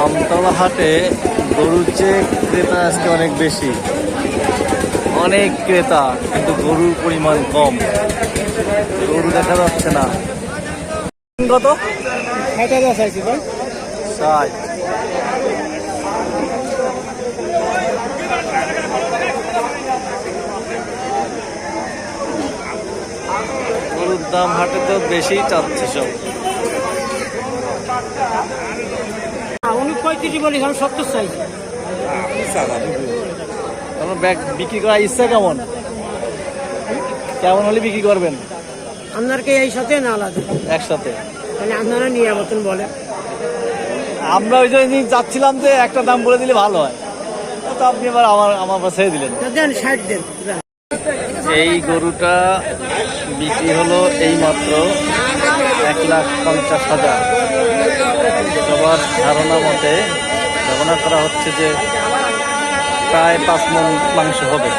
আমতলা হাটে গরুর চেয়ে ক্রেতা আজকে অনেক বেশি, অনেক ক্রেতা, কিন্তু গরুর পরিমাণ কম। গরু দেখা যাচ্ছে না। কত? 60,000 চাইছি ভাই। 60। গরুর দাম হাটে তো বেশি চাচ্ছে সব। উনি 35 বলি, আমি 70 চাইছি। আপনার ব্যাগ বিক্রি করার ইচ্ছা কেমন? কেমন হলে বিক্রি করবেন? আপনারকে এই সাথে না আলাদা, একসাথে। মানে আপনারা নিয়ে মতন বলে। আমরা ওই জন্য যাচ্ছিলাম যে একটা দাম বলে দিলে ভালো হয়, তো আপনি এবার আমার ছেড়ে দিলেন। দেন 60 দেন। এই গরুটা বিক্রি হলো এই মাত্র 1,50,000। সবার ধারণা মতে ধারণা করা হচ্ছে যে প্রায় 5 মণ মাংস হবে।